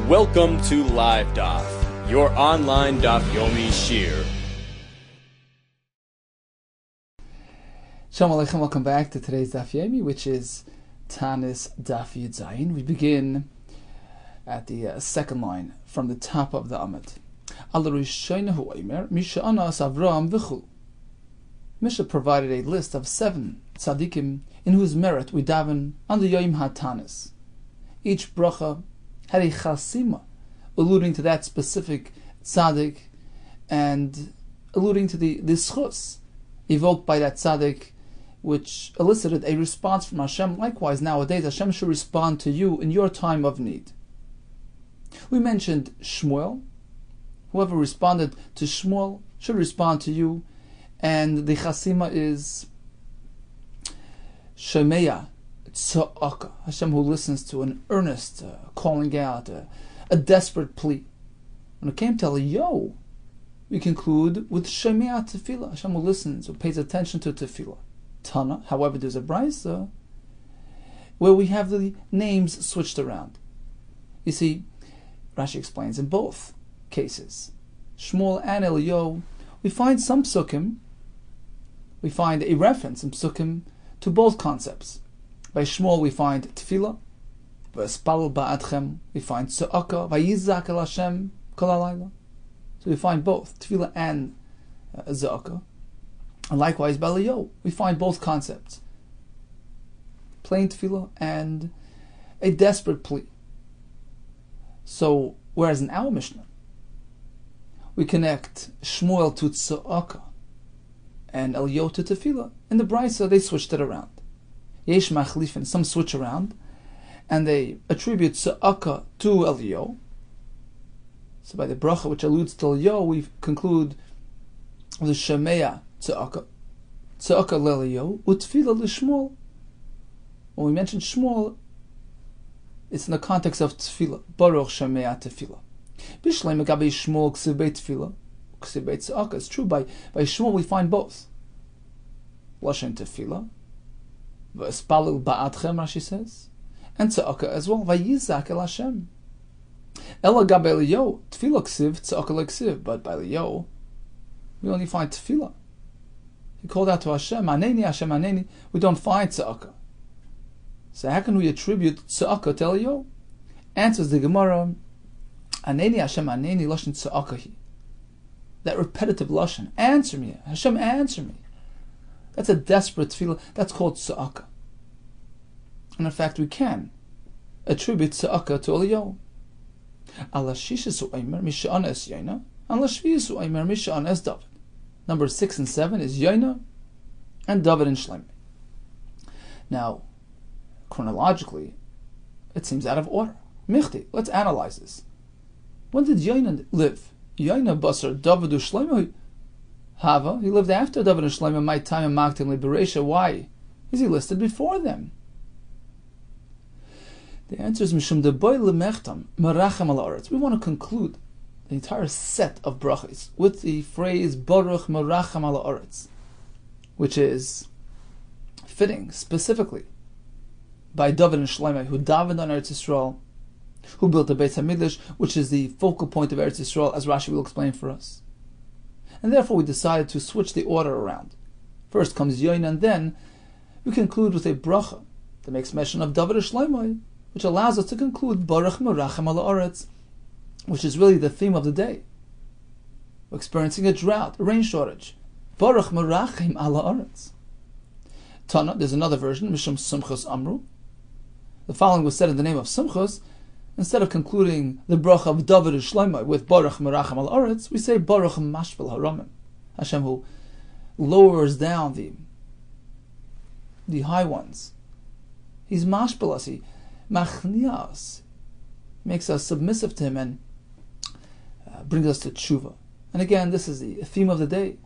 Welcome to Live Daf, your online Daf Yomi Shir. Shalom Aleichem, welcome back to today's Daf Yomi, which is Taanis Daf Yud Zayin. We begin at the second line from the top of the Amud. Misha provided a list of 7 tzaddikim in whose merit we daven on the Yom HaTaanis. Each bracha had a chasima, alluding to that specific tzaddik and alluding to the schus evoked by that tzaddik, which elicited a response from Hashem. Likewise, nowadays, Hashem should respond to you in your time of need. We mentioned Shmuel. Whoever responded to Shmuel should respond to you, and the chasima is Shemeya Tza'aka, Hashem who listens to an earnest calling out, a desperate plea. When it came to Eliyahu, we conclude with Shemeya Tefillah, Hashem who listens, who pays attention to Tefillah. Tana, however, there's a brisa where we have the names switched around. You see, Rashi explains in both cases, Shmuel and Eliyahu, we find some psukim, we find a reference in psukim to both concepts. By Shmuel we find Tefillah, V'espalel ba'adchem, we find Tza'aka, V'yizak el Hashem kol halayla. So we find both Tefillah and Za'aka. And likewise by Eliyahu, we find both concepts. Plain Tefillah and a desperate plea. So, whereas in our Mishnah, we connect Shmuel to Tza'aka and Eliyahu to Tefillah, in the Brisa they switched it around. Yesh machlifin, some switch around, and they attribute Tza'aka to Eliyahu. So by the bracha which alludes to Eliyahu, we conclude the Shemeya Tza'aka le'Eliyahu, Utfila l'Shmuel. When we mention Shmuel, it's in the context of Tefillah, Baruch Shemeya Tefillah. Bishleim agabe Shmuel ksiv beit Tefillah, ksiv beit Tza'aka. It's true, by Shmuel we find both. Lashon Tefillah, V'espalel ba'adchem, Rashi says, and Tza'aka as well, V'yizak el Hashem. Ela gabe Eliyahu, Tefillah ksiv, Tza'aka le'ksiv. But by Eliyahu, we only find Tefillah. He called out to Hashem, Aneni, Hashem, Aneni. We don't find Tza'aka. So how can we attribute Tza'aka to Eliyahu? Answers the Gemara, Aneni, Hashem, Aneni, Lashon Tza'aka. That repetitive Lashon, answer me, Hashem, answer me. That's a desperate tefillah. That's called Tza'aka. And in fact, we can attribute Tza'aka to Eliyahu. Allah shishisu aimer misha'ana es Yaina, Allah shviyisu aimer misha'ana es David. Numbers 6 and 7 is Yaina and David and Shlomo. Now, chronologically, it seems out of order. Michti, let's analyze this. When did Yaina live? Yaina basar David u Shlomo Hava, he lived after David and Shlomo, my time in Maktim Liberation. Why is he listed before them? The answer is Mishum de boy lemechtam marachem al haaretz. We want to conclude the entire set of brachas with the phrase Baruch marachem al haaretz, which is fitting specifically by David and Shlomo, who davened on Eretz Yisrael, who built the Beit HaMikdash, which is the focal point of Eretz Yisrael, as Rashi will explain for us. And therefore we decided to switch the order around. First comes Yoin, and then we conclude with a bracha that makes mention of David and Shlomo, which allows us to conclude Baruch Merachem al haaretz, which is really the theme of the day. We're experiencing a drought, a rain shortage. Baruch Merachem al haaretz. Tana, there's another version, Mishum Sumchus Amru. The following was said in the name of Sumchus. Instead of concluding the bracha of David and Shlomo with Baruch Merachem al haaretz, we say Baruch Mashpil Haramim, Hashem who lowers down the high ones. He's mashpil us, he machnias, makes us submissive to him and brings us to tshuva. And again, this is the theme of the day.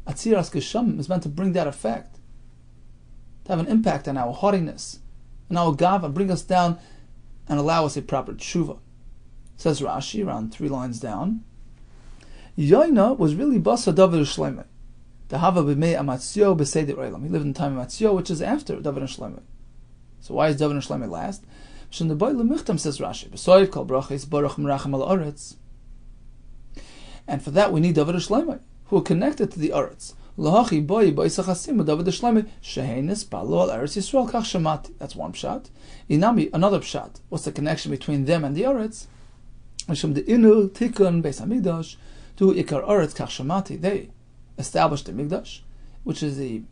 Atziras Geshamim is meant to bring that effect, to have an impact on our haughtiness and our gava, bring us down and allow us a proper tshuva. Says Rashi, around 3 lines down, Yoina was really Basa David and Shlomo. The Hava b'mei Amatzio b'seder olam. He lived in the time of Amatzio, which is after David and Shlomo. So why is David and Shlomo last? Shendebai lemichtam, says Rashi. B'soiv kol brachis baruch merachem al aretz. And for that we need David Shlomo, who are connected to the aretz. Lahachi boi b'isach hasim David Shlomo shehenis balo al eretz Yisrael kach shemati. That's one pshat. Inami, another pshat. What's the connection between them and the aretz? Mishum de inu tikun beis hamikdash to ikar aretz kach shemati. They established the mikdash, which is the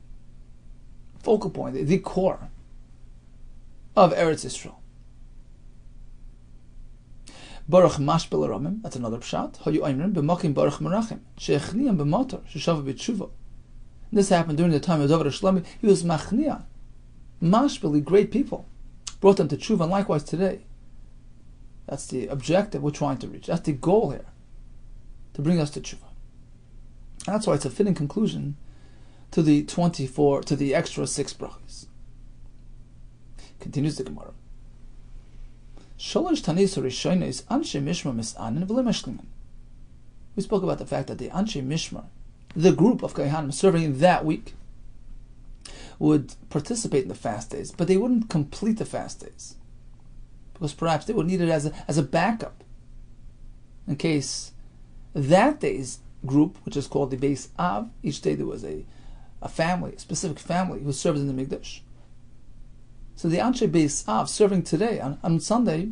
focal point, the core of Eretz Yisrael. Baruch mashbel ramim. That's another pshat. Hayu oimrim b'makim baruch merachim she'echniyam b'motor she'shava b'tshuva. This happened during the time of David Shlomo. He was machniya, mashbeli, great people, brought them to tshuva. And likewise today, that's the objective we're trying to reach. That's the goal here, to bring us to tshuva. And that's why it's a fitting conclusion to the extra 6 brachas. Continues the Gemara. Sholosh Taanis Rishonos Anshe Mishmar Misanin V'lo Meshlimin. We spoke about the fact that the Anshe Mishmar, the group of Kohanim serving that week, would participate in the fast days, but they wouldn't complete the fast days, because perhaps they would need it as a backup in case that day's group, which is called the Beis Av, each day there was a family, a specific family who served in the Mikdash. So the Anshe Beis Av serving today on Sunday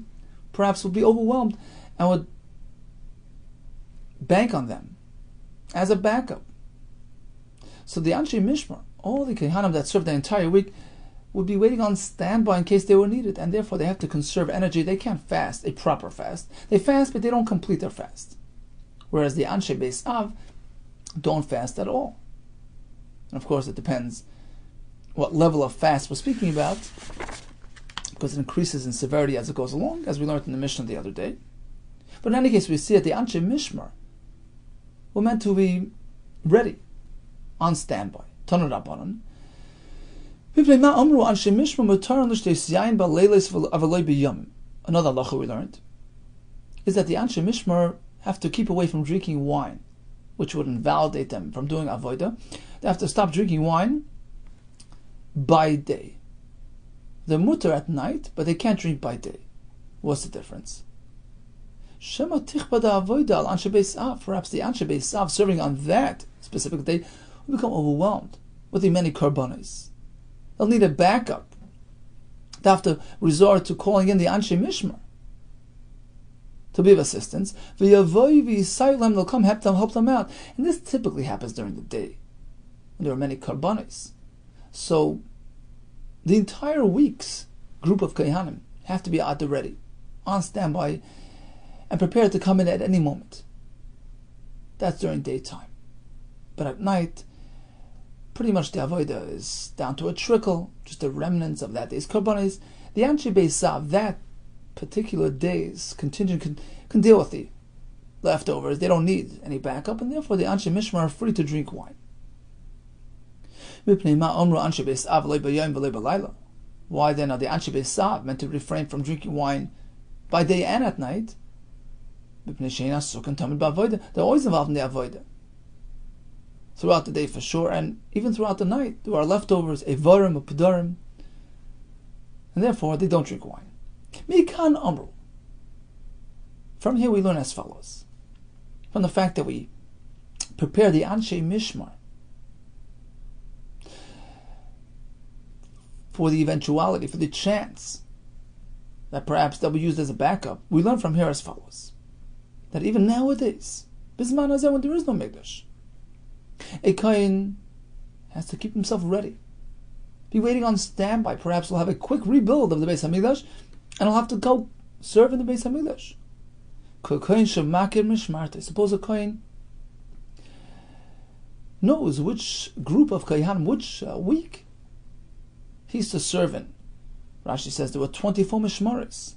perhaps would be overwhelmed and would bank on them as a backup. So the Anshe Mishmar, all the Kohanim that served the entire week, would be waiting on standby in case they were needed, and therefore they have to conserve energy. They can't fast a proper fast. They fast, but they don't complete their fast. Whereas the Anshe Beis Av don't fast at all. And of course it depends what level of fast we're speaking about, because it increases in severity as it goes along, as we learned in the Mishnah the other day. But in any case, we see that the Anshe Mishmar were meant to be ready, on standby. Tanu Rabbanan. Another halacha we learned is that the Anshe Mishmar have to keep away from drinking wine, which would invalidate them from doing avodah. They have to stop drinking wine by day. They're mutter at night, but they can't drink by day. What's the difference? Shema tichbada avodah al Anshe Beis Av. Perhaps the Anshe Beis Av serving on that specific day will become overwhelmed with the many karbanos. They'll need a backup. They have to resort to calling in the Anshe Mishmar to be of assistance. They'll come help them out. And this typically happens during the day, when there are many karbanos. So the entire week's group of Kohanim have to be at the ready, on standby, and prepared to come in at any moment. That's during daytime. But at night, pretty much the avodah is down to a trickle, just the remnants of that day's karbanos. The Anshe Beis Av, that particular day's contingent, can deal with the leftovers. They don't need any backup, and therefore the Anshe Mishmar are free to drink wine. Why then are the Anshe Beis Av meant to refrain from drinking wine by day and at night? They're always involved in the avodah, throughout the day for sure, and even throughout the night. There are leftovers, evarim or pedarim, and therefore they don't drink wine. Mikan amru. From here we learn as follows. From the fact that we prepare the Anshe Mishmar for the eventuality, for the chance that perhaps they'll be used as a backup, we learn from here as follows. That even nowadays, Bisman Hazeh, when there is no Mikdash, a Kohen has to keep himself ready. Be waiting on standby. Perhaps we'll have a quick rebuild of the Beis HaMikdash, and he'll have to go serve in the Beis HaMikdash. Suppose a Kohen knows which group of Kohanim, which week he's to serve in. Rashi says there were 24 Mishmaris.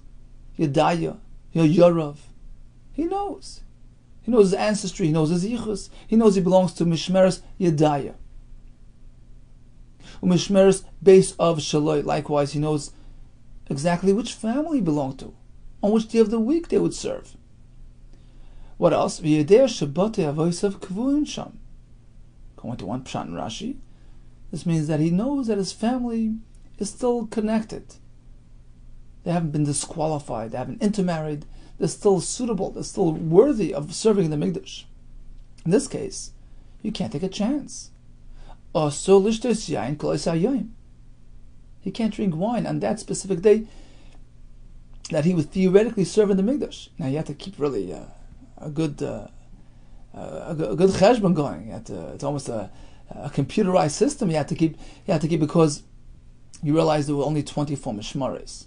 Yedaya, Yorav. He knows. He knows his ancestry. He knows his yichus. He knows he belongs to Mishmeres Yedaya. Mishmeres Beis of Shaloi. Likewise, he knows exactly which family he belonged to, on which day of the week they would serve. What else? V'yedei Shabbatei Avosav Kvuin Sham. Going to one pshat in Rashi, this means that he knows that his family is still connected They haven't been disqualified. They haven't intermarried. They're still suitable. They're still worthy of serving in the Mikdash. In this case, you can't take a chance. He can't drink wine on that specific day that he would theoretically serve in the Mikdash. Now you have to keep really a good cheshbon going. It's almost a computerized system. You have to keep because you realize there were only 24 mishmaris.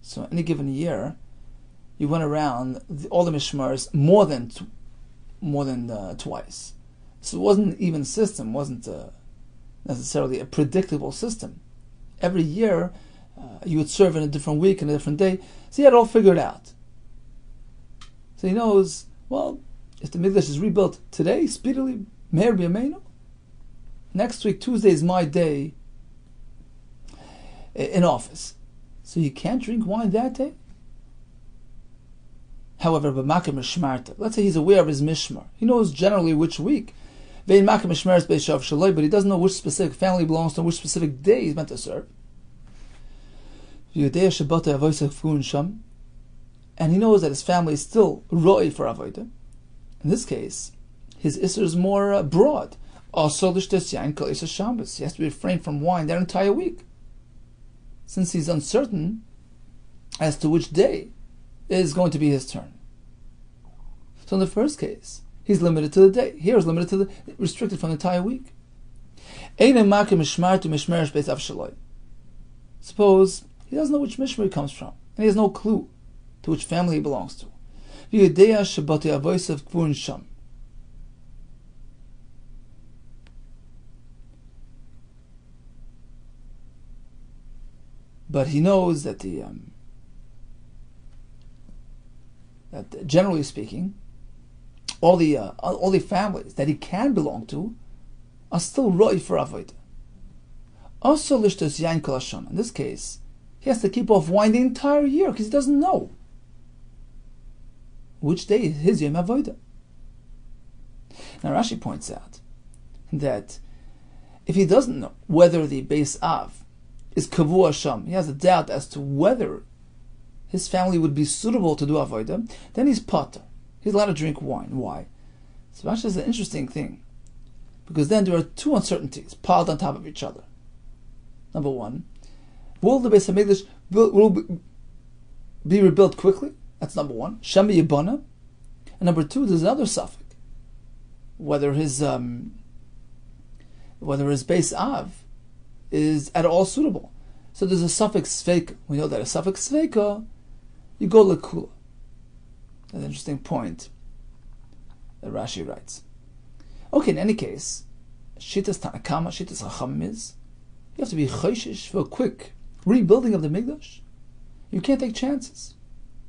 So any given year, you went around all the mishmaris more than twice. So it wasn't an even system. Wasn't necessarily a predictable system. Every year, you would serve in a different week and a different day. So he had it all figured out. So he knows, well, if the Mikdash is rebuilt today, speedily, Meir b'yameinu, next week, Tuesday, is my day in office. So you can't drink wine that day? However, let's say he's aware of his mishmar. He knows generally which week. But he doesn't know which specific family belongs to, which specific day he's meant to serve. And he knows that his family is still roi for avodah. In this case, his isser is more broad. He has to refrain from wine that entire week, since he's uncertain as to which day is going to be his turn. So in the first case, he's limited to the day. Here is limited to restricted from the entire week. Suppose he doesn't know which mishmar he comes from, and he has no clue to which family he belongs to. But he knows that that generally speaking, all the families that he can belong to are still roi for avodah. Also, lishtos yain kol hashana. In this case, he has to keep off wine the entire year because he doesn't know which day is his yom avodah. Now Rashi points out that if he doesn't know whether the Beis Av is kavua sham, he has a doubt as to whether his family would be suitable to do avodah, then he's potter. He's allowed to drink wine. Why? So Rashi is an interesting thing, because then there are two uncertainties piled on top of each other. Number one, will the Beis HaMikdash will be rebuilt quickly? That's number one. Sham Yibana. And number two, there's another suffix, whether his Beis Av is at all suitable. So there's a suffix sveika. We know that a suffix sveika, you go lekula. That's an interesting point that Rashi writes. Okay, in any case, Shitas Tanakama, Shitas Chachamim is, you have to be choishish for a quick rebuilding of the Mikdash. You can't take chances.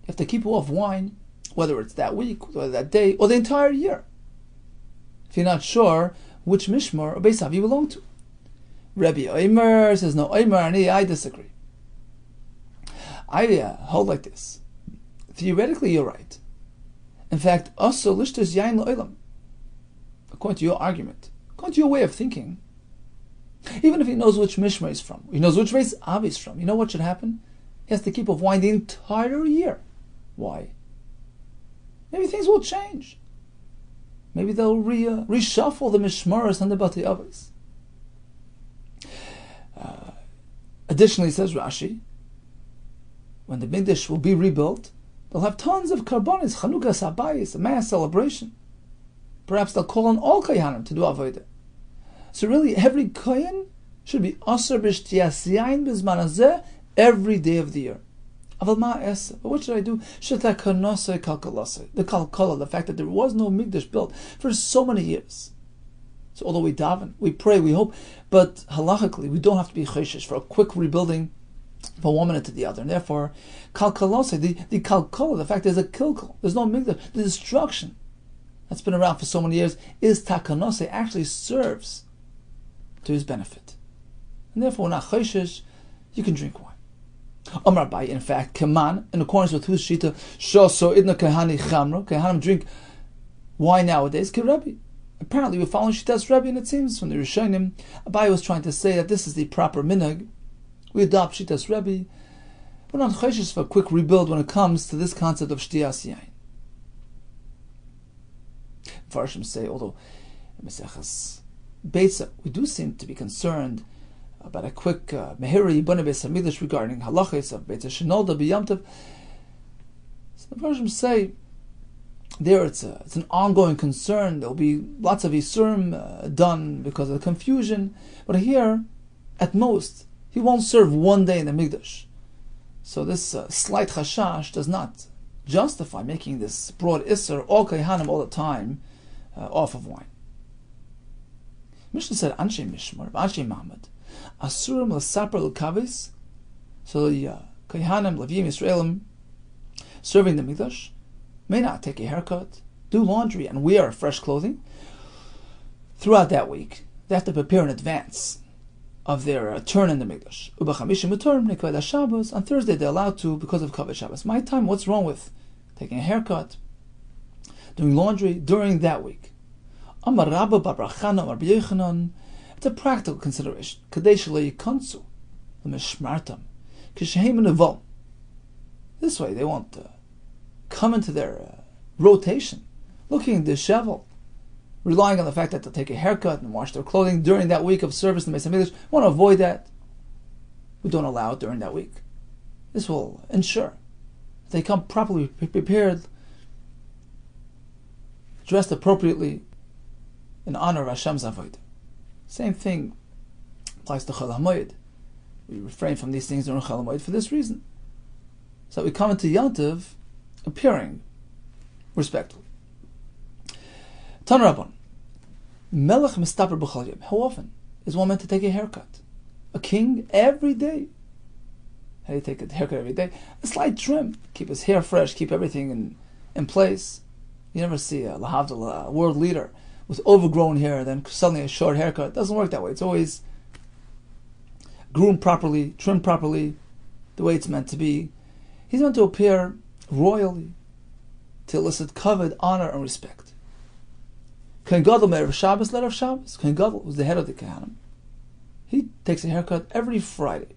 You have to keep off wine, whether it's that week, or that day, or the entire year, if you're not sure which mishmar or Beis Av you belong to. Rabbi Omer says, no, Omer, and I disagree. I hold like this. Theoretically, you're right. In fact, also lishtos yain lo'olam, according to your argument, according to your way of thinking, even if he knows which mishmar he's from, he knows which Beis Av he's from, you know what should happen? He has to keep off wine the entire year. Why? Maybe things will change. Maybe they'll reshuffle the mishmaros and the Batei Avos. Additionally, says Rashi, when the Mikdash will be rebuilt, they'll have tons of karbonis, Chanukas, Habayis, a mass celebration. Perhaps they'll call on all Kohanim to do avodah. So really, every Kohen should be aser b'shtiyas yain b'zman hazeh every day of the year. But what should I do? The kalkala, the fact that there was no Mikdash built for so many years. So although we daven, we pray, we hope, but halachically we don't have to be choshesh for a quick rebuilding from one minute to the other. And therefore, kalkalose, the kalkala, the fact there's a kilkal, there's no Mikdash, the destruction that's been around for so many years is takanose, actually serves to his benefit. And therefore, when not choshesh, you can drink wine. Amar Bai, in fact, Kaman, in accordance with whose shita, Shoso idna kahani chamra, Kahanim drink wine nowadays, Rabbi. Apparently, we're following Shitas Rabbi, and it seems from the Rishonim, Abai was trying to say that this is the proper minhag. We adopt Shitas Rabbi. we're not chayshish for a quick rebuild when it comes to this concept of shtiyas yain. Farshim say, although in Mesechas Beitza we do seem to be concerned about a quick mehira yibana beis hamikdash regarding halachos of Beitza shenolda b'yamtiv. So the Farshim say there it's an ongoing concern. There will be lots of isurim done because of the confusion. But here, at most, he won't serve one day in the mikdash. So this slight chashash does not justify making this broad isser all kaihanim all the time off of wine. Mishnah said anshe mishmar, anshe Muhammad, asurim l'saper l'kavis. So the kaihanim, levim, Yisraelim serving the mikdash may not take a haircut, do laundry, and wear fresh clothing throughout that week. They have to prepare in advance of their turn in the mikdash. On Thursday they're allowed to because of kavod Shabbos. My time, what's wrong with taking a haircut, doing laundry during that week? It's a practical consideration. This way they won't come into their rotation looking disheveled, relying on the fact that they'll take a haircut and wash their clothing during that week of service in the Beis HaMikdash. We want to avoid that. We don't allow it during that week. This will ensure that they come properly prepared, dressed appropriately in honor of Hashem's Avodah. Same thing applies to Chol HaMoed. We refrain from these things during Chol HaMoed for this reason. So we come into Yontiv appearing respectfully. Tan Rabban, Melech mistaper b'chol yom. How often is one meant to take a haircut? A king every day. How do you take a haircut every day? A slight trim, keep his hair fresh, keep everything in place. You never see a lahavdil, a world leader with overgrown hair, then suddenly a short haircut. It doesn't work that way. It's always groomed properly, trimmed properly, the way it's meant to be. He's meant to appear royally, to elicit kavod, honor, and respect. Kohen Gadol Erev Shabbos, Erev Shabbos. Kohen Gadol, who's the head of the Kohanim, he takes a haircut every Friday.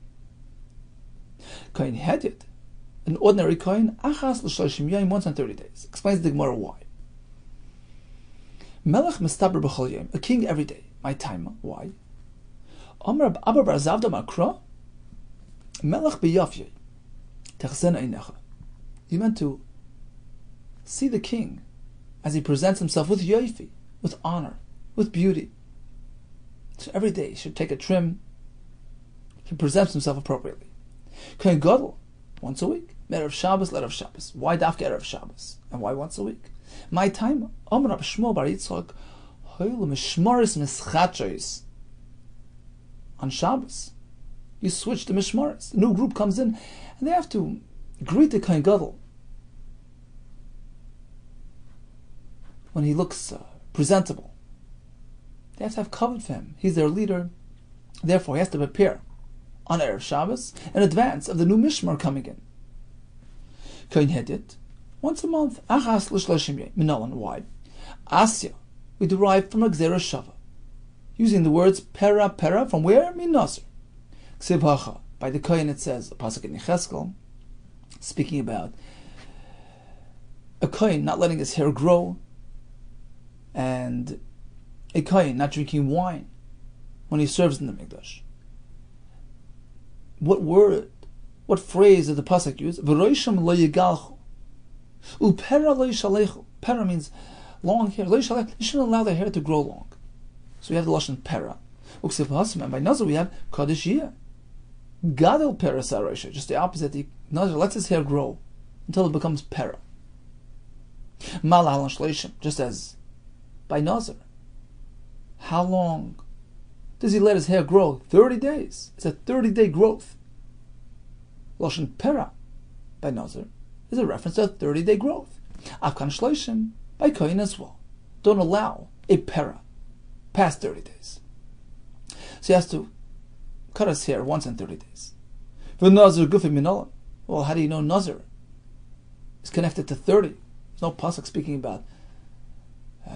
Kohen Hedyot, an ordinary Kohen, achas l'shloshim yom, once in 30 days. Explains the Gemara why. Melech mistaber b'chol yom, a king every day. My time, why? Amar Abba bar Zavda Makra, Melech b'yafyeh, techzen einecha. You meant to see the king as he presents himself with yoifi, with honor, with beauty. So every day he should take a trim. He presents himself appropriately. Kohen Gadol, once a week. Erev Shabbos, Erev Shabbos. Why dafka Erev Shabbos? And why once a week? My time, Amar Rab Shmuel bar Yitzchak, hoyle mishmaris mischatchois. On Shabbos, you switch the mishmaris. The new group comes in, and they have to greet the Kohen Gadol when he looks presentable. They have to have kavod for him. He's their leader. Therefore, he has to prepare on Erev Shabbos in advance of the new Mishmar coming in. Kohen Hedyot, once a month. Achas l'shloshim yom. Minolan, why? Asya, we derive from a Gzera Shava, using the words pera, pera, from where? Min Nasr. Ksiv hacha, by the Kohen it says, a pasuk in Yecheskel, speaking about a Kohen not letting his hair grow, and a Kohen not drinking wine when he serves in the Mikdash. What word, what phrase did the pasuk use? V'roisham lo yigalchu, u'pera lo yishalechu. Pera means long hair. Lo yishalechu, you shouldn't allow the hair to grow long. So we have the lashon pera. Uksiv hasim, and by nazar we have kadosh yeh. Gadol pera sarosha, just the opposite. The nazar lets his hair grow until it becomes pera. Malal shleishim, just as by nazar. How long does he let his hair grow? 30 days. It's a 30-day growth. Lashon pera by nazar is a reference to a 30-day growth. Afkan shleishim by kohen as well. Don't allow a pera past 30 days. So he has to cut his hair once in 30 days. V'nazir gufi minolan. Well, how do you know nazir is connected to 30? There's no pasuk speaking about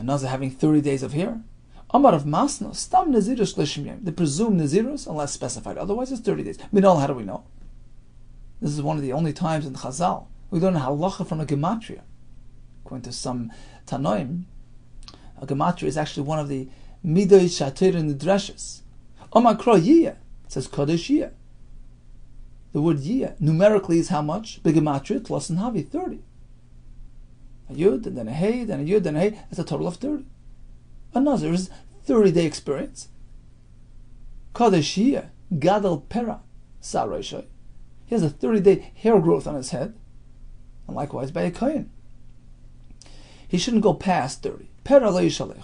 nazir having 30 days of hair. Amar of Masno, Stam Nazirus Lishim Yom. They presume Nazirus unless specified. Otherwise, it's 30 days. Minol, how do we know? This is one of the only times in Chazal we learn a halacha from a gematria. According to some Tanoim, a gematria is actually one of the midoi shatir in the dreshes. Omakro yiyah, it says kodesh yiyah. The word yiyah numerically is how much? The gematria tlos and havi, 30. A yud and then a hey, then a yud, then a hey. That's a total of 30. A nazir is 30-day experience. Kodesh yiyah, gadol pera, saroishay. He has a 30-day hair growth on his head. And likewise by a kohen. He shouldn't go past 30. Pera lo yishalech.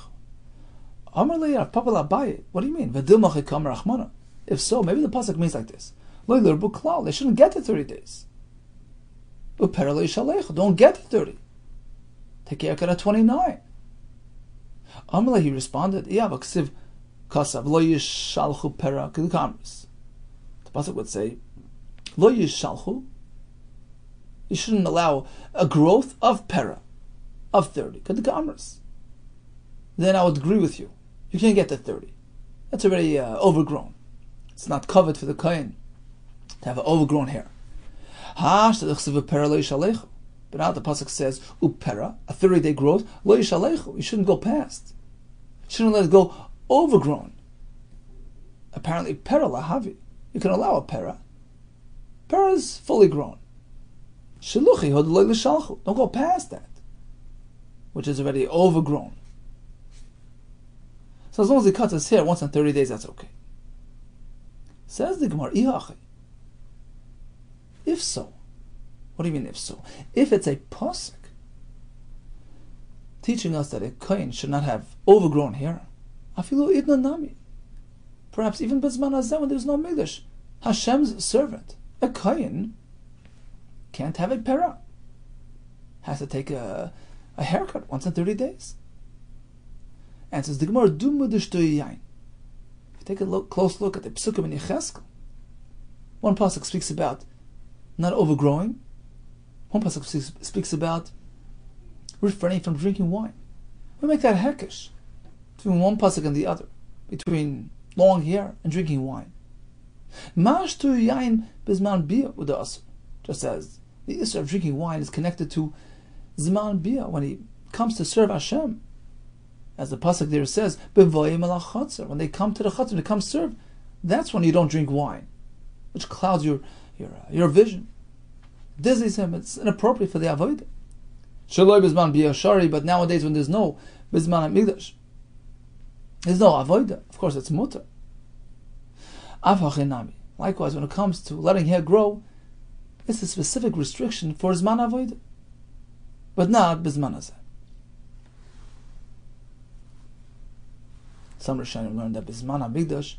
Amar le'yar papa la'baye. What do you mean? V'dil machikam rachmana. If so, maybe the pasuk means like this. Lo yirbu klal. They shouldn't get to 30 days. Pera lo yishalech. Don't get to 30. Take haircut at 29. Amar he responded, Yav aksiv kasav lo yishalchu pera k'kamris. The pasuk would say, Lo yishalchu. You shouldn't allow a growth of pera, of 30. K'kamris. Then I would agree with you. You can't get to 30. That's already overgrown. It's not covered for the kohen to have an overgrown hair. But now the pasuk says, upera, a 30-day growth, lo yishalechu. You shouldn't go past. You shouldn't let it go overgrown. Apparently, pera lahavi. You can allow a pera. Pera is fully grown. Shiluchi hod lo yishalchu. Don't go past that, which is already overgrown. So as long as he cuts his hair once in 30 days, that's okay. Says the Gemara, if so, what do you mean if so? If it's a pasuk teaching us that a kohen should not have overgrown hair, afilu idna nami. Perhaps even bezman hazeh when there's no mikdash, Hashem's servant, a kohen, can't have a pera. Has to take a haircut once in 30 days. And says the Gemara, if you take a close look at the Psukim in Yecheskel, one pasuk speaks about not overgrowing. One pasuk speaks about refraining from drinking wine. We make that hekesh between one pasuk and the other, between long hair and drinking wine. Just as the issue of drinking wine is connected to Zman Bia when he comes to serve Hashem. As the pasuk there says, when they come to the chutzner, they come serve, that's when you don't drink wine, which clouds your vision, dizzies him. It's inappropriate for the avodah. Shaloi bizman biyashari, but nowadays when there's no bizman hamikdash, there's no avodah. Of course, it's mutar. Avhachinami. Likewise, when it comes to letting hair grow, it's a specific restriction for zman avodah, but not bizman hazeh. Some Rishonim learned that Bisman HaMikdash,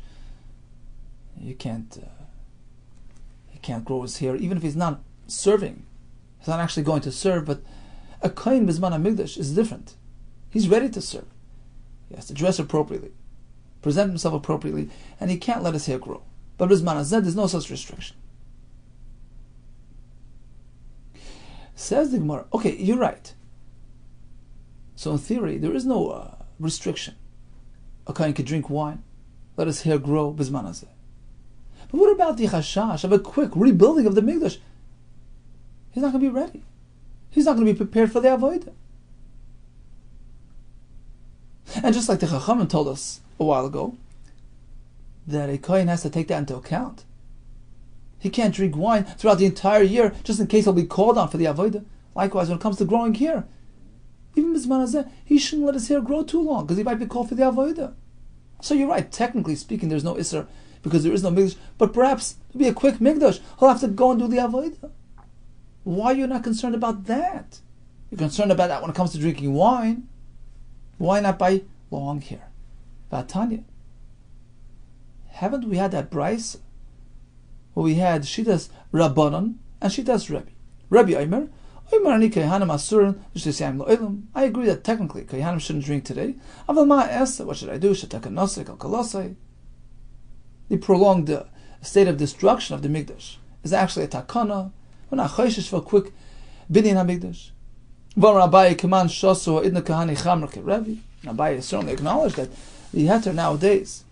he can't grow his hair, even if he's not serving. He's not actually going to serve, but a kohen Bisman HaMikdash is different. He's ready to serve. He has to dress appropriately, present himself appropriately, and he can't let his hair grow. But Bisman HaZeh, there's no such restriction. Says the Gemara, okay, you're right. So in theory, there is no restriction. A kohen could drink wine, let his hair grow, bizman hazeh. But what about the chashash of a quick rebuilding of the mikdash? He's not going to be ready. He's not going to be prepared for the avodah. And just like the Chachamim told us a while ago, that a kohen has to take that into account. He can't drink wine throughout the entire year, just in case he'll be called on for the avodah. Likewise, when it comes to growing hair, even bizman hazeh, he shouldn't let his hair grow too long, because he might be called for the avodah. So you're right, technically speaking, there's no isser, because there is no mikdash, but perhaps it'll be a quick mikdash. He'll have to go and do the avodah. Why are you not concerned about that? You're concerned about that when it comes to drinking wine. Why not by long hair? Vatanya. Haven't we had that brayso where we had Shitas Rabbanon and Shitas Rebbe? Rebbe Omer, I agree that technically Kohanim shouldn't drink today. What should I do? The prolonged state of destruction of the Mikdash is actually a takana. We're not choishish for a quick binyan HaMikdash. Abaye certainly acknowledged that the heter nowadays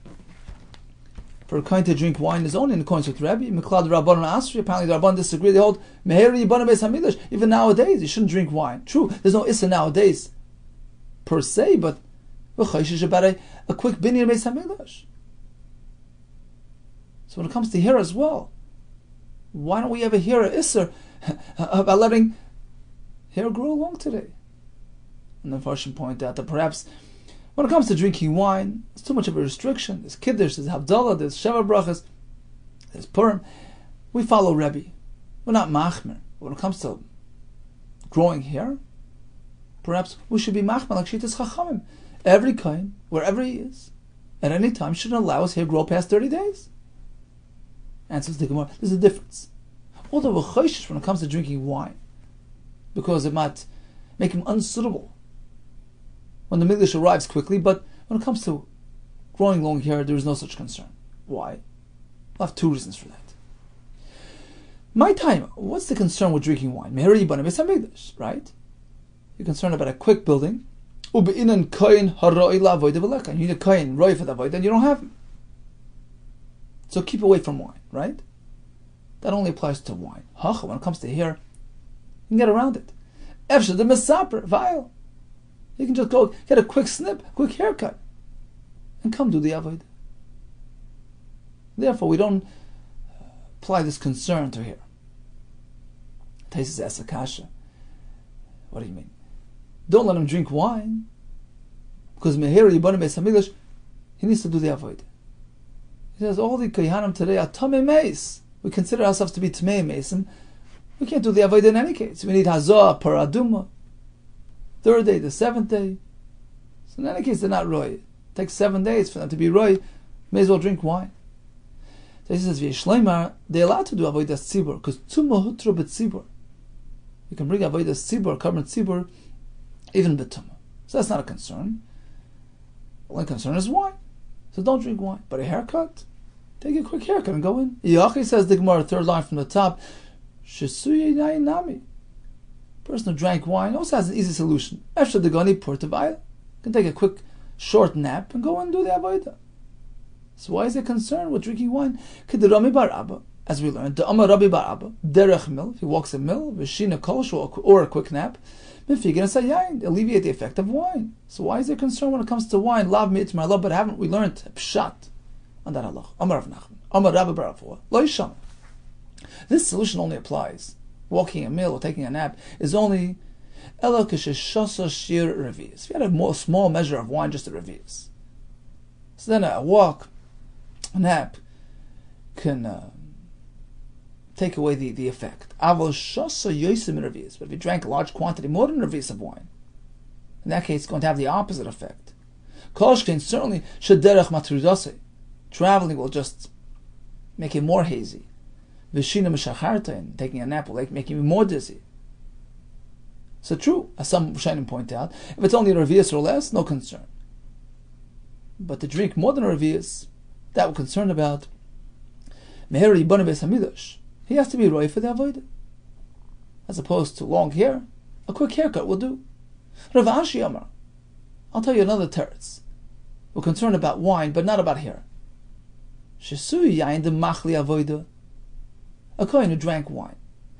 for a kohen to drink wine is only in accordance with Rebbe. Miklad Rabbanan Asri. Apparently the Rabbanan disagree. They hold Meheri Yibana Beis Hamikdash. Even nowadays, you shouldn't drink wine. True, there's no issa nowadays per se, but v'chayshish about a quick binyan Beis Hamikdash. So when it comes to here as well, why don't we ever hear a isser about letting hair grow long today? And the Farshim point out that perhaps when it comes to drinking wine, it's too much of a restriction. There's Kiddush, there's Havdalah, there's Sheva Brachas, there's Purim. We follow Rebbe. We're not Machmer. When it comes to growing hair, perhaps we should be Machmer like Shittas Chachamim. Every kohen, wherever he is, at any time, shouldn't allow his hair grow past 30 days. Answers the Gemara. There's a difference. Although we're chayshish when it comes to drinking wine, because it might make him unsuitable when the Mikdash arrives quickly, but when it comes to growing long hair, there is no such concern. Why? I'll have two reasons for that. My time, what's the concern with drinking wine? Meheri Yibana Beis Hamikdash, right? You're concerned about a quick building. You need a kohen roi for the avodah, and you don't have him. So keep away from wine, right? That only applies to wine. When it comes to hair, you can get around it. Efshad the mesaper, vile. You can just go get a quick snip, quick haircut, and come do the avodah. Therefore, we don't apply this concern to hair. Taisus asks Akasha, what do you mean? Don't let him drink wine, because Meheri Yibana Beis Hamikdash, he needs to do the avodah. He says, all the Kohanim today are Tamei Meis. We consider ourselves to be Tamei Meisim. We can't do the avodah in any case. We need Hazah, Paraduma, third day, the seventh day. So in any case, they're not Roy. It takes 7 days for them to be Roy. May as well drink wine. So he says, V'yishleimar, they're allowed to do avodah tzibur, because Tumah Hutro b'tzibur. You can bring avodah tzibur, carbon tzibur, even b'tumah. So that's not a concern. The only concern is wine. So don't drink wine. But a haircut, take a quick haircut and go in. Yachi says the Gemara, third line from the top, Shesuye Nayin Nami. Person who drank wine also has an easy solution. After the Gani Portavaya, can take a quick short nap and go and do the avodah. So why is there concern with drinking wine? Kedirami bar Abba, as we learned, the Amar Rabbi bar Abba, derech mil, if he walks a mil, v'shina kolsh, or a quick nap, mifigin sayayin, alleviate the effect of wine. So why is there concern when it comes to wine? Lav mitmar lav, but haven't we learned pshat on that halach? Amar Rav Nachman, Amar Rabbi bar Abba, lo yisham. This solution only applies. Walking a mil or taking a nap is only ela k'sheshasa shir revius. If you had a small measure of wine, just a revius. So then a walk, a nap, can take away the effect. Aval shasa yosim revius. But if you drank a large quantity, more than a revius of wine, in that case, it's going to have the opposite effect. Kolshkein certainly shederach matrudase. Traveling will just make it more hazy. V'shina m'shachartain, taking a nap will make you more dizzy. So true, as some Rishonim point out, if it's only a revius or less, no concern. But to drink more than a revius, that we're concerned about. Meheri Yibana Beis Hamikdash, he has to be roi for the avodah. As opposed to long hair, a quick haircut will do. Rav Ashi Amar, I'll tell you another teretz. We're concerned about wine, but not about hair. Shesui yayin de machli avodah. A kohen who drank wine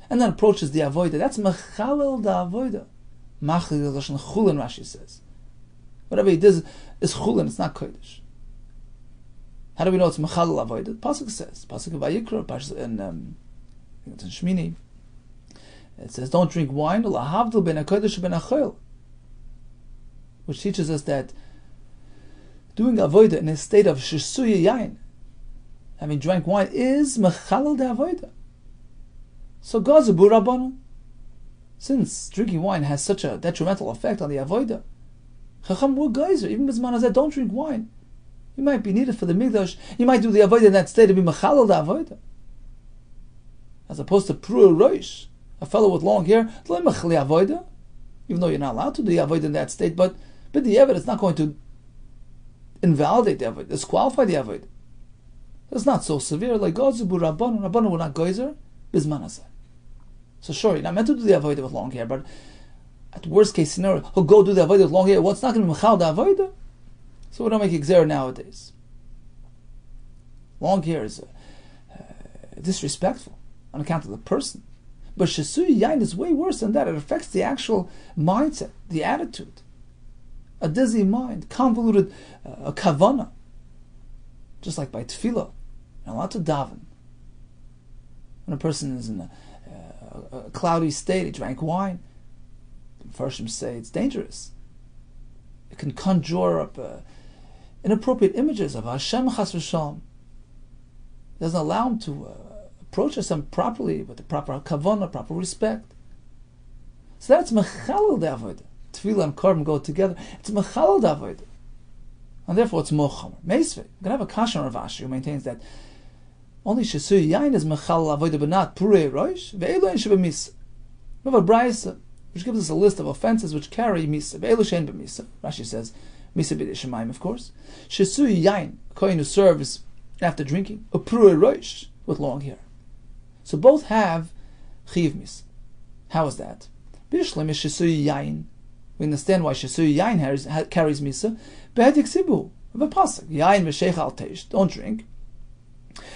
and then approaches the avodah, that's mechalel da avodah. Machli l'lashon chulin, Rashi says. Whatever he does is chulin, it's not kodesh. How do we know it's mechalel avodah? The pasuk says, pasuk of Vayikra, in it's in Shmini. It says, "Don't drink wine, lahavdil ben hakodesh ben hachol," which teaches us that doing avodah in a state of shesuya yain, having drank wine, is mechalel da avodah. So gazabu rabbanu, since drinking wine has such a detrimental effect on the avodah, chacham were geyser, even bizman hazeh, don't drink wine. You might be needed for the mikdash. You might do the avodah in that state to be mechalel da avodah, as opposed to pru roish, a fellow with long hair, avodah, even though you're not allowed to do the avodah in that state, but the evidence is not going to invalidate the avodah, disqualify the avodah. It's not so severe. Like gazabu rabbanu were not geyser bizman hazeh. So sure, you're not meant to do the avodah with long hair, but at worst case scenario, he'll go do the avodah with long hair. Well, it's not going to be mechal the avodah. So we don't make exer nowadays. Long hair is disrespectful on account of the person. But Shesui Yain is way worse than that. It affects the actual mindset, the attitude. A dizzy mind, convoluted a kavana. Just like by tefillah, you're allowed to daven. When a person is in a cloudy state, he drank wine, the Farshim say it's dangerous. It can conjure up inappropriate images of Hashem Chas v'Shalom. It doesn't allow him to approach Hashem properly, with the proper kavanah, proper respect. So that's mechalel de avodah. Tefillah and korban go together. It's mechalel de avodah. And therefore it's mochamer. Meisvei. We're going to have a kasha on Rav Ashi who maintains that only Shesui Yain is mechalel avodah, but not purei roish, ve'elu ein shebemisa. We have a brayso which gives us a list of offenses which carry misa. Ve'elu shein b'misa. Rashi says, misa b'dei shemayim, of course. Shesui Yain, a kohen who serves after drinking, a purei roish, with long hair. So both have chiv misa. How is that? Bishlam is Shesui Yain. We understand why Shesui Yain carries misa. Be'edik sibu, of a pasuk. Yain v'sheich al teish. Don't drink.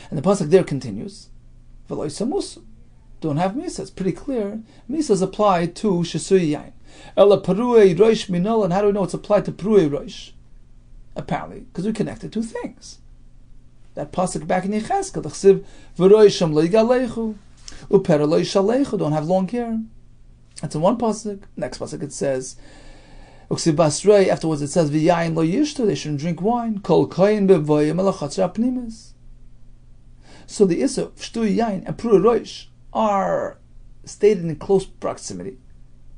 And the pasuk there continues. V'lo yisamusu. Don't have misa. It's pretty clear. Misa is applied to Shesui Yain. Ela peruei roish minol. And how do we know it's applied to peruei roish? Apparently, because we connected two things. That pasuk back in Yecheskel, the chsiv v'roisham lo yigalechu, upera lo yishalechu. Don't have long hair. That's in one pasuk. Next pasuk it says, uksiv basrei. Afterwards it says v'yayin lo yishtu. They shouldn't drink wine. Kol koyin bevoyim elachatzer apnimis. So the issa of shtu yayin and pru roish are stated in close proximity,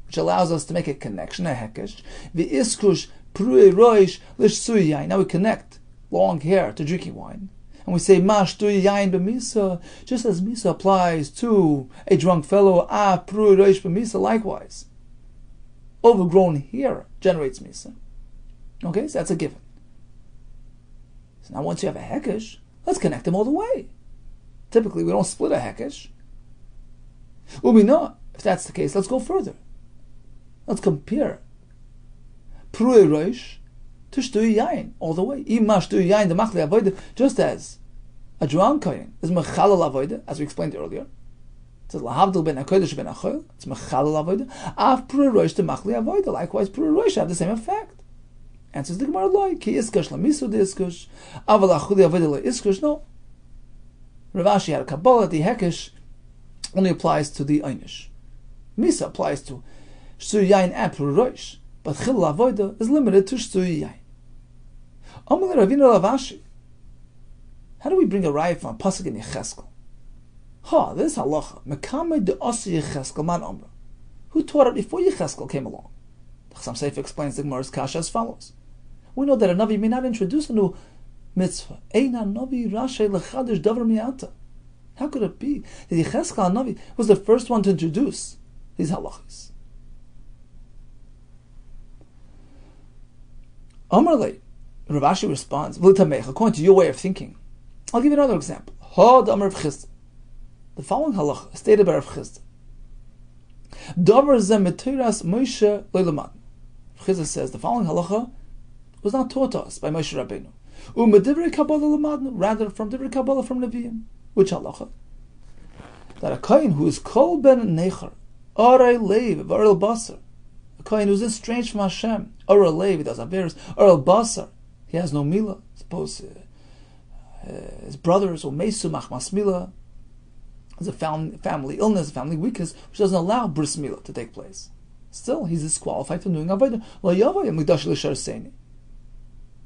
which allows us to make a connection, a hekesh. V'iskush pru roish l'shtu yayin. Now we connect long hair to drinking wine. And we say, Ma shtu yayin b'misa, just as misa applies to a drunk fellow, pru roish b'misa, likewise. Overgrown hair generates misa. Okay, so that's a given. So now once you have a hekesh, let's connect them all the way. Typically, we don't split a hekesh. Umina, if that's the case, let's go further. Let's compare pru roish to shtu yayin all the way. Ima shtu yayin the machli avodah, just as a drunk kohen is mechalel avodah, as we explained earlier. It says lahavdil ben hakodesh ben hachoil. It's mechalel avodah. Av pru roish the machli avodah. Likewise, pru roish have the same effect. Answers the Gemara loy ki iskash lamisu de iskash aval achuli avodah lo iskash. No. Rav Ashi had a kabbalah. The hekesh only applies to the einish. Misa applies to shtu yayin and pru roish. But chilul avodah is limited to shtu yayin. Amalei Ravina Rav Ashi. How do we bring a raya from a pasuk in Yecheskel? This halacha. Mekamei de osi Yecheskel man omra. Who taught it before Yecheskel came along? The Chassam Sofer explains the Gemara's kasha as follows. We know that a Navi may not introduce a new mitzvah. Eina Navi Rashay lechadish davar mi'ata. How could it be that Yecheskel Navi was the first one to introduce these halachas? Amarle, Rav Ashi responds, according to your way of thinking. I'll give you another example. The following halacha stated by Rav Chisda. Davar ze metiras Moshe lo'lamad. Rav Chisda says the following halacha was not taught to us by Moshe Rabbeinu. Umedivrei Kabbalah lamadnu, rather from divrei Kabbalah from Nevi'im. Which halacha? That a kohen who is kol ben necher, arei leiv v'arel basar, a kohen who is estranged from Hashem, arel leiv, he does averos, arel basar, he has no milah. Suppose his brothers or mesu machmas milah, there's a family illness, a family weakness, which doesn't allow bris milah to take place. Still, he's disqualified from doing avodah. Lo yavay mikdash l'shar seini.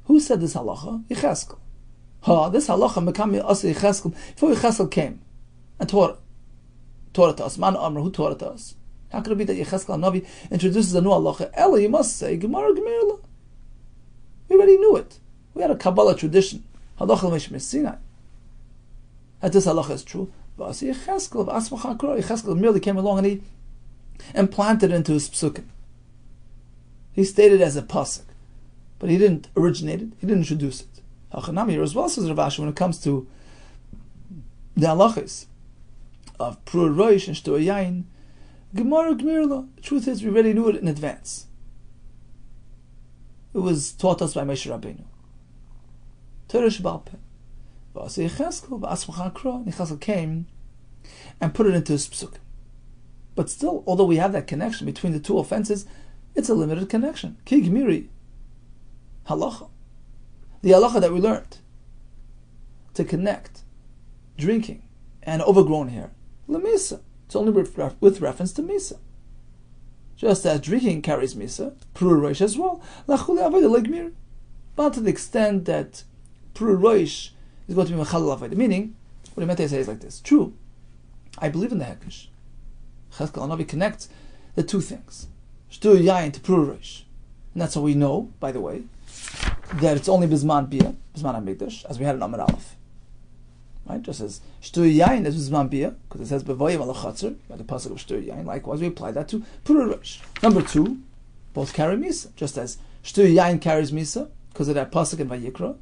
Who said this halacha? Yecheskel. This halacha mekami asa Yecheskel before Yecheskel came and taught it to us. Man Amr, who taught it to us? How could it be that Yecheskel Navi introduces a new halacha? Ella, you must say Gemara Gemirla. We already knew it. We had a Kabbalah tradition. Halacha l'meish Sinai. That this halacha is true. Yecheskel merely came along and he implanted it into his psukim. He stated it as a pasuk, but he didn't originate it. He didn't introduce it. Hachanami here as well says Rav Ashi when it comes to the halachas of Pru Roish and Shtu Yayin, Gemara Gmirla. The truth is, we already knew it in advance. It was taught us by Moshe Rabbeinu. Torah Shebal Peh. Yecheskel came and put it into his psukim. But still, although we have that connection between the two offenses, it's a limited connection. Ki gmiri halacha. The halacha that we learned to connect drinking and overgrown hair, lemisa. It's only with reference to misa. Just as drinking carries misa, pru roish as well. Lachuli avodah legmir. But to the extent that pru roish is going to be mechalal avodah, meaning what I meant to say is like this: true, I believe in the hekesh. Cheskel Hanavi connects the two things, shtu yayin to pru roish, and that's how we know, by the way, that it's only bizman bia, bizman hamikdash, as we had in Amar Aleph. Right? Just as shtu yayin is bizman bia, because it says bevoyim ala chatzar, by the pasuk of shtu yayin. Likewise, we apply that to pru roish. Number two, both carry misa, just as shtu yayin carries misa because of that pasuk in Vayikra.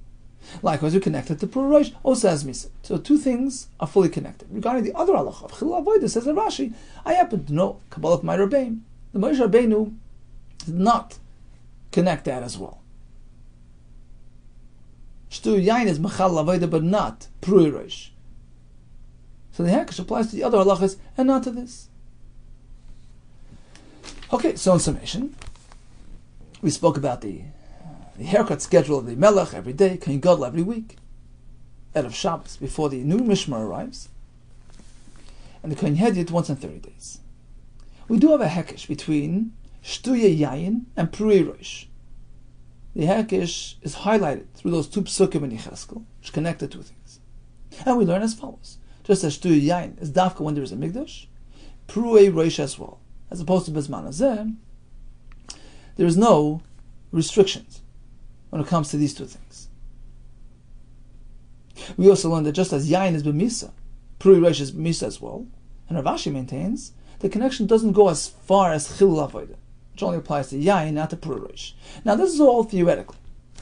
Likewise, we connect it to pru roish, also as misa. So two things are fully connected. Regarding the other halacha of chilul avodah, says Rashi, I happen to know Kabbalah of my Rabbeinu. The Moshe Rabbeinu did not connect that as well. Shtu yain is mechal avodah, but not pru roish. So the hekesh applies to the other halachas and not to this. Okay, so in summation, we spoke about the haircut schedule of the melech every day, Kohen Gadol every week, Erev Shabbos, before the new Mishmar arrives, and the Kohen Hediyot once in 30 days. We do have a hekesh between Shtuya Yayin and Pruei Rosh. The hekesh is highlighted through those two psukim in Yecheskel, which connect the two things. And we learn as follows: just as Shtuya Yayin is dafka when there is a Mikdash, Pruei Rosh as well. As opposed to Bezman Hazeh, there is no restrictions when it comes to these two things. We also learned that just as Yain is b'misa, Pruei Rosh is b'misa as well, and Rav Ashi maintains the connection doesn't go as far as Chilul Avodah, which only applies to Yain, not to Pruei Rosh. Now this is all theoretical.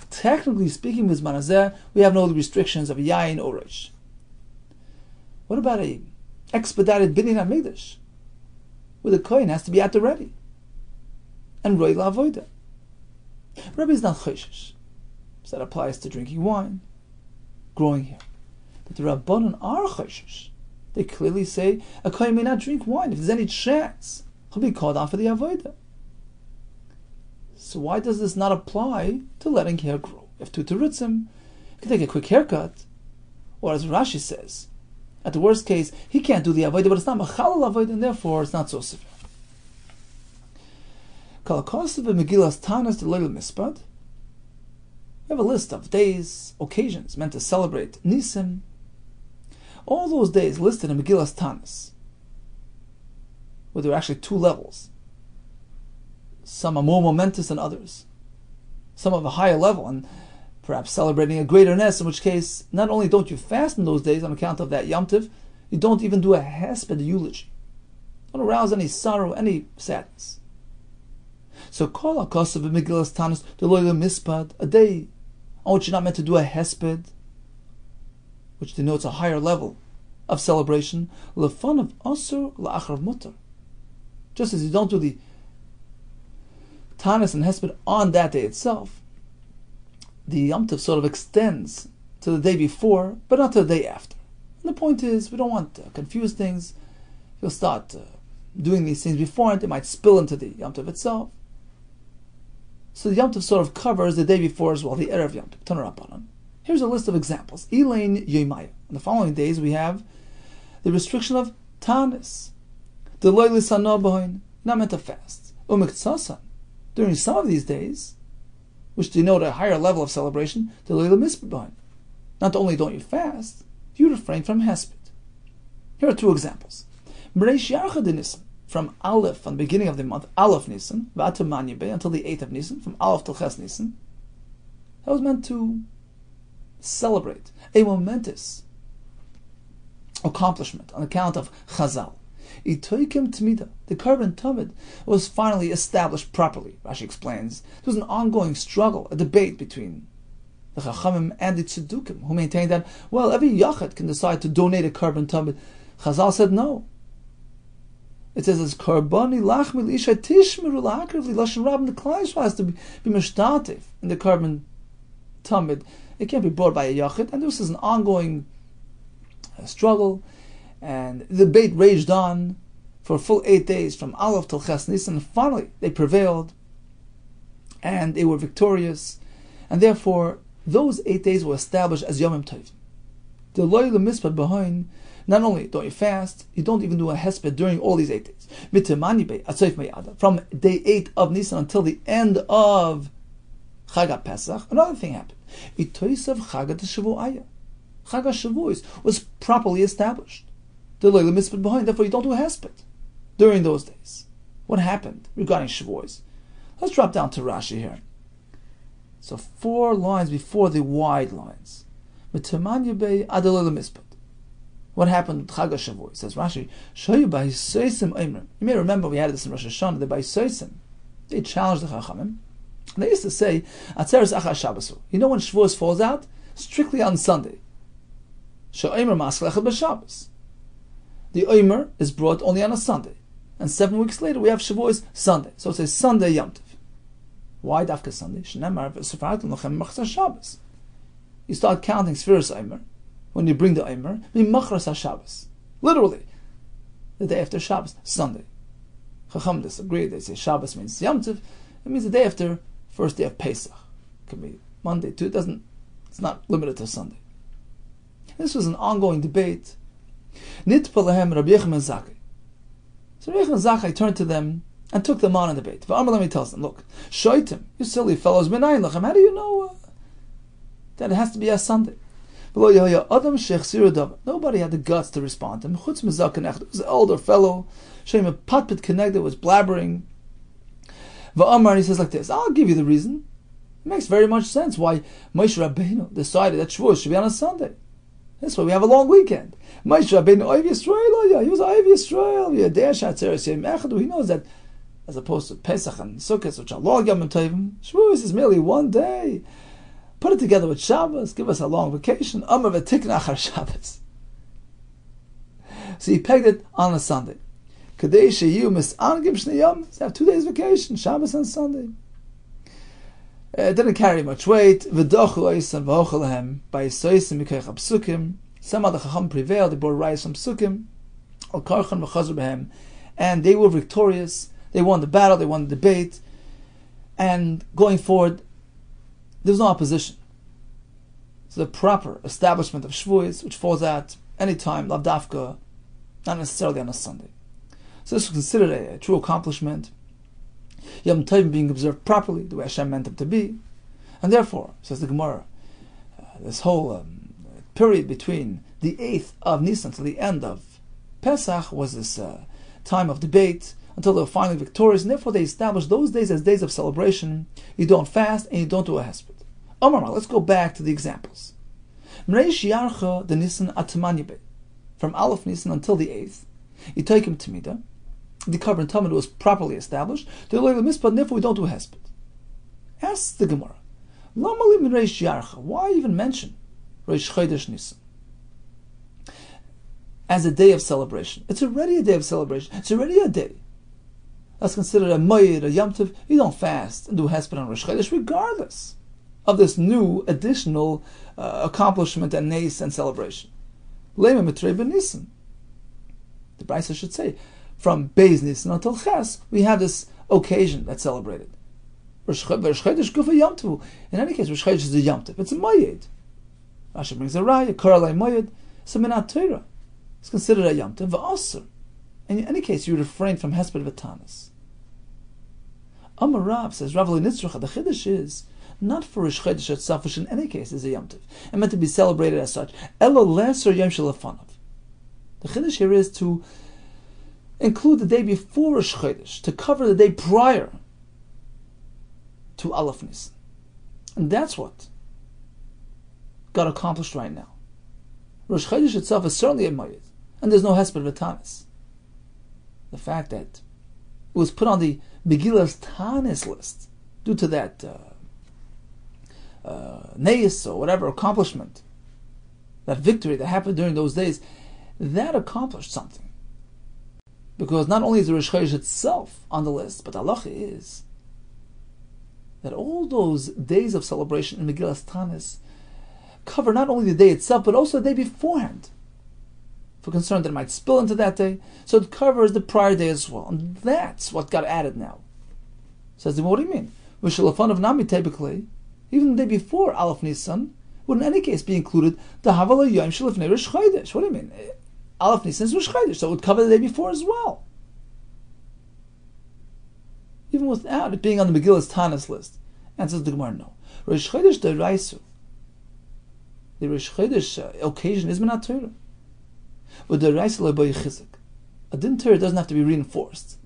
Technically speaking, with Bezman Hazeh, we have no restrictions of Yain or Rosh. What about a expedited Binyan HaMikdash, where the Kohen has to be at the ready, and Roi La'avodah? Rabbi is not choshesh. So that applies to drinking wine, growing hair. But the Rabbanon are choshesh. They clearly say a Kohen may not drink wine. If there's any chance, he'll be called on for the avodah. So why does this not apply to letting hair grow? If two terutzim, you can take a quick haircut, or as Rashi says, at the worst case, he can't do the avodah, but it's not machalal avodah, and therefore it's not so severe. Kalakosav and Megillas Taanis the Leil Mispad. We have a list of days, occasions meant to celebrate Nisim. All those days listed in Megillas Taanis, where there are actually two levels. Some are more momentous than others. Some of a higher level, and perhaps celebrating a greater Nes, in which case, not only don't you fast in those days on account of that Yom Tov, you don't even do a hesped, a eulogy. Don't arouse any sorrow, any sadness. So call a kosav of Megillas Taanis the Leil Mispad, a day on which you're not meant to do a hesped, which denotes a higher level of celebration, lefan of asur la'achar mutar. Just as you don't do the Taanis and hesped on that day itself, the Yom Tov sort of extends to the day before, but not to the day after. And the point is, we don't want to confuse things. If you'll start doing these things before it might spill into the Yom Tov itself. So the Yom Tov sort of covers the day before as well, the Erev Yom Tov, Tanur Rabbanan. Here's a list of examples. Elaine Yoimaya. On the following days we have the restriction of Taanis. The Leil Sana B'hoin, not meant to fast. Umikhtsasan. During some of these days, which denote a higher level of celebration, the Leil Mispad B'hoin. Not only don't you fast, you refrain from hesped. Here are two examples. Mreish Yarcha de Nisan, from Aleph, on the beginning of the month, Aleph Nisan, V'atam Manyebe, until the 8th of Nisan, from Aleph till Ches Nisan. That was meant to celebrate a momentous accomplishment on account of Chazal. Itoikim Tmida, the Karban Tamid, was finally established properly. Rashi explains there was an ongoing struggle, a debate between the Chachamim and the Tzedukim, who maintained that, well, every Yachid can decide to donate a Karban Tamid. Chazal said no. It says as Karbani Lachmi Lisha Tishmeru La'akrav Li Lashon Rabban, the Klal Yisrael has to be mishtatif in the Karban Tamid It can't be brought by a yachid, and this is an ongoing struggle, and the debate raged on for a full 8 days, from Aleph till Ches Nisan, and finally they prevailed, and they were victorious, and therefore those 8 days were established as Yomim Tovim. The loyal mispat behind, not only don't you fast, you don't even do a hesped during all these 8 days. From day 8 of Nisan until the end of Chag Pesach, another thing happened. Itoisav Chag Shavuos. Chag Shavuos was properly established. The loyal mispat behind, therefore you don't do a hesped during those days. What happened regarding Shavuos? Let's drop down to Rashi here. So 4 lines before the wide lines. What happened with Chag Shavuos? Says Rashi, you may remember we had this in Rosh Hashanah, the Baisosim, they challenged the Chachamim. And they used to say, Atzeres Achar Shabbasu. You know when Shavuos falls out? Strictly on Sunday. She'omer Maschel Echad B'Shabbos. The Omer is brought only on a Sunday. And 7 weeks later we have Shavuos Sunday. So it's a Sunday Yom Tov. Why Dafka Sunday? Shneimar v'Sefaratim Lochem Machzor Shabbos. You start counting Sfiras Omer when you bring the Omer, Mimachras HaShabbos. Literally, the day after Shabbos, Sunday. Chacham disagree. They say Shabbos means Yom Tov. It means the day after, first day of Pesach. It can be Monday too. It's not limited to Sunday. This was an ongoing debate. Nitpa lahem Rabbi Yehuda Kessler. So Rabbi Yehuda Kessler turned to them and took them on in debate. He tells them, look, Shoitim, you silly fellows, how do you know that it has to be a Sunday? Nobody had the guts to respond to him. It was an older fellow, Patpit connected, was blabbering. And he says like this, I'll give you the reason. It makes very much sense why Moshe Rabbeinu decided that Shavuos should be on a Sunday. That's why we have a long weekend. Moshe Rabbeinu, Oiv Yisrael, he was Oiv Yisrael. He knows that as opposed to Pesach and Sukkot, which are long Yom Tovim, Shavuos is merely one day. Put it together with Shabbos, give us a long vacation. Amar v'tikna achar Shabbos. So he pegged it on a Sunday. Kadei sheyu mis'angim shnei yom. So have 2 days vacation, Shabbos and Sunday. It didn't carry much weight. V'dochu oisan v'hochel lahem. By yisoisim mikoich ha'psukim. Some other chacham prevailed. They brought rayos from psukim. Al karchan v'chazur b'hem. And they were victorious. They won the battle. They won the debate. And going forward, there's no opposition. So the proper establishment of Shavuos, which falls out any time, lavdafka, not necessarily on a Sunday. So this is considered a true accomplishment. Yom Tovim being observed properly, the way Hashem meant them to be. And therefore, says the Gemara, this whole period between the 8th of Nisan to the end of Pesach was this time of debate, until they were finally victorious, and therefore they established those days as days of celebration. You don't fast and you don't do a hesped. Let's go back to the examples. The Nisan from Aleph Nisan until the 8th, you take him to Mida. The Kabbalah Talmud was properly established. Therefore we don't do a hesped. Ask the Gemara, why even mention Reish Chodesh Nisan as a day of celebration? It's already a day of celebration. It's already a day. That's considered a Moed, a Yom Tov. You don't fast and do hesped on Rosh Chodesh, regardless of this new additional accomplishment and nace and celebration. Lema Mitrei ben Nisan. The Brisa should say, from Beis Nisan until Ches, we have this occasion that's celebrated. Rosh Chodesh Gufa Yom Tov. In any case, Rosh Chodesh is a Yom Tov. It's a Moed. Rashi brings a Raya, Koralei Moed. It's a Minat Torah. It's considered a Yom Tov. V'asur. In any case, you refrain from Hesped v'Taanis. Amar Rab says, Rav Nitzrucha, the Chiddush is not for Rosh Chodesh itself, which in any case is a Yom Tov, and meant to be celebrated as such. Elo lesser Yom Shalafanav. The Chiddush here is to include the day before Rosh Chodesh, to cover the day prior to Aleph Nisan. And that's what got accomplished right now. Rosh Chodesh itself is certainly a Moed, and there's no Hesped v'Taanis. The fact that it was put on the Megillas Taanis list due to that neis or whatever accomplishment, that victory that happened during those days, that accomplished something. Because not only is the Rosh Chodesh itself on the list, but halacha is that all those days of celebration in Megillas Taanis, cover not only the day itself, but also the day beforehand. If we're concerned that it might spill into that day, so it covers the prior day as well. And that's what got added now. Says the, what do you mean? V'shalafan of Nami, typically, even the day before Aleph Nisan, would in any case be included the Havala Yom Shalafnei Rosh Chodesh. What do you mean? Aleph Nisan is Rosh Chodesh, so it would cover the day before as well. Even without it being on the Megillah's Taanis list. And says the Gemara, no. Rosh Chodesh D'Oraisu. The Rosh Chodesh occasion is Minat Torah. But the D'Oraisu Lo Bo Yichizik. A Din Torah doesn't have to be reinforced.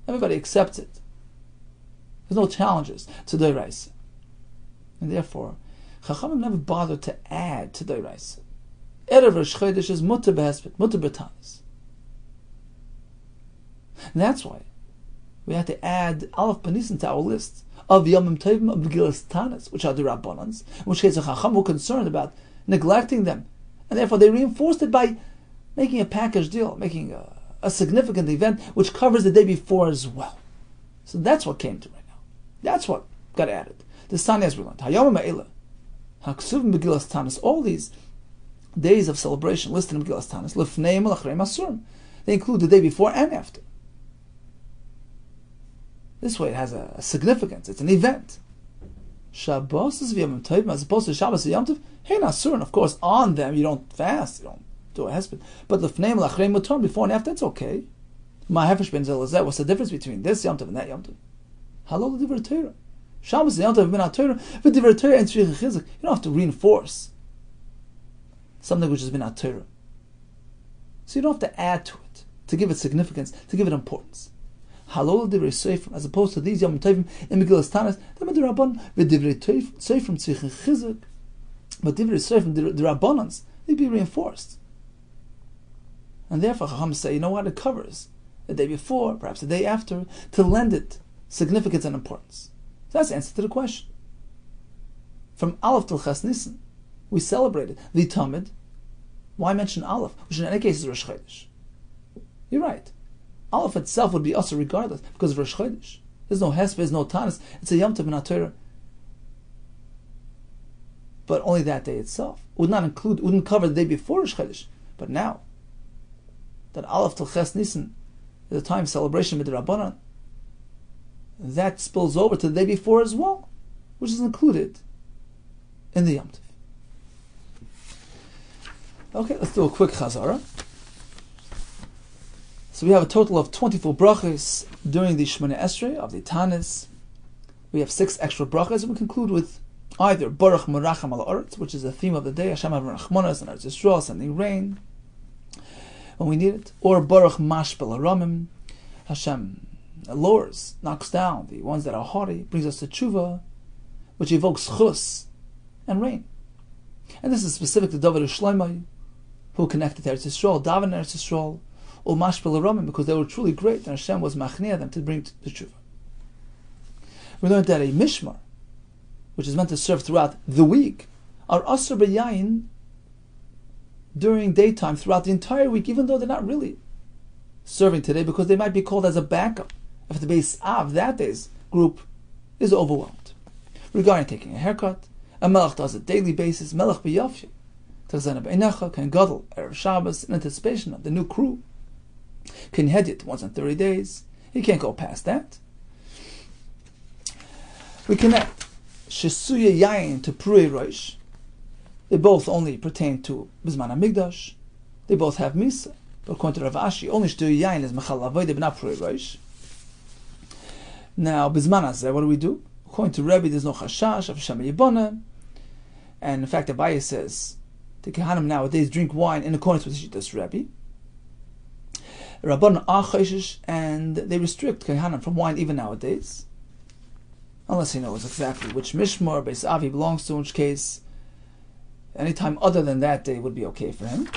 Everybody accepts it. There's no challenges to D'Oraisu. And therefore, Chachamim never bothered to add to D'Oraisu. Erev Rosh Chodesh is Mutter Behesped, Mutter B'Taanis. And that's why we had to add Aleph B'Nisan to our list of Yomim Tovim of Megillas Taanis, which are the Rabbanans, in which case the Chacham were concerned about neglecting them. And therefore they reinforced it by making a package deal, making a significant event which covers the day before as well. So that's what came to right now. That's what got added. The Taanis, as we learned, Hayom Ha'elah, Haksuvim Megillas Taanis, all these days of celebration listed in Megillas Taanis, Lefnei Melachrei Masurim, they include the day before and after. This way it has a significance, it's an event. Shabbos is Yom Tov, as opposed to Shabbos and Yom Tov, hey Nasurin, of course, on them you don't fast, you don't do a hesped. But Lefnei Melachrei Masurim, before and after, it's okay. Ma'hefesh ben Zelazet, what's the difference between this Yom Tov and that Yom Tov? Halol Divrei Torah. Shabbos and Yom Tov Minat Torah, but Divrei Torah and Tzricha Chizuk. You don't have to reinforce something which has been Minat Torah. So you don't have to add to it, to give it significance, to give it importance. Halol Divrei Seifrim, as opposed to these Yom Tovim in Megillas Taanis, they're Rabban, but Divrei Seifrim Tzricha Chizuk, but Divrei Seifrim, the Rabbanans, they'd be reinforced. And therefore Chacham say, you know what, it covers the day before, perhaps the day after, to lend it significance and importance. So that's the answer to the question. From Aleph till Ches Nisan, we celebrated the Tamid. Why mention Aleph, which in any case is Rosh Chodesh? You're right. Aleph itself would be usher regardless, because of Rosh Chodesh. There's no Hesped, there's no Taanis. It's a Yom Tov Minat Torah. But only that day itself. Wouldn't cover the day before Rosh Chodesh. But now, that Aleph till Ches Nisan is a time of celebration with the Rabbanan, that spills over to the day before as well, which is included in the Yom Tov. Okay, let's do a quick Chazara. So we have a total of 24 brachas during the Shemona Esrei of the Taanis. We have 6 extra brachas, and we conclude with either Baruch Meracham al Haaretz, which is the theme of the day, Hashem Avon Rachmanas and Eretz Yisrael, sending rain when we need it, or Baruch Mashpel Haramim, Hashem lowers, knocks down the ones that are haughty, brings us to tshuva, which evokes chus and rain. And this is specific to David Shlomo, who connected to Eretz Yisrael, Daven Eretz Yisrael, or Mashpel Haramim, because they were truly great, and Hashem was machniah them to bring to tshuva. We learned that a mishmar, which is meant to serve throughout the week, are asur b'yayin during daytime throughout the entire week, even though they're not really serving today, because they might be called as a backup if the base of that day's group is overwhelmed. Regarding taking a haircut, a melech does a daily basis, melech b'yafye, tachzana b'einecha, can gadol, erev Shabbos, in anticipation of the new crew, can hedit once in 30 days, he can't go past that. We connect shesuya yayin to prui roish. They both only pertain to Bizman HaMikdash. They both have Misa. But according to Rav Ashi, only Shtu Yain is Mechal Avodah B'na Prui Rosh. Now, Bizman Hazeh, what do we do? According to Rebbe, there's no Chashash of Shem Yibonah. And in fact, Abaye says, the Kehanim nowadays drink wine in accordance with Shittas Rebbe. Rabban are Choshish, and they restrict Kehanim from wine even nowadays. Unless he knows exactly which Mishmar, Beis Avi belongs to, in which case, any time other than that day would be okay for him.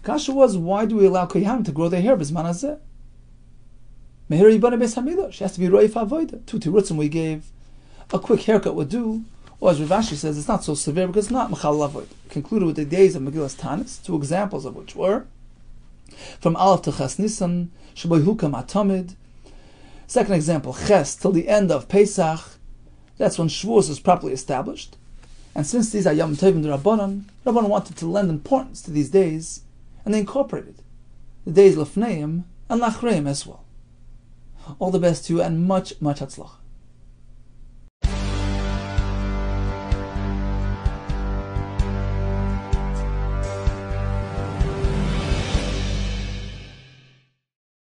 Kasha was, why do we allow Kohanim to grow their hair Bizman Hazeh? Meher Yibana Beis HaMikdash, she has to be Roif Avodah. 2 tirutzim we gave, a quick haircut would do, or as Rav Ashi says, it's not so severe because it's not Mechal Avodah. Concluded with the days of Megillas Taanis, 2 examples of which were from Aleph to Ches Nisan, Sheboi Hukam Atamid. Second example, Ches till the end of Pesach, that's when Shavuos is properly established. And since these are Yom Tovim Rabbanon wanted to lend importance to these days, and they incorporated the days Lefneim and Lachreim as well. All the best to you, and much, much Hatzlach.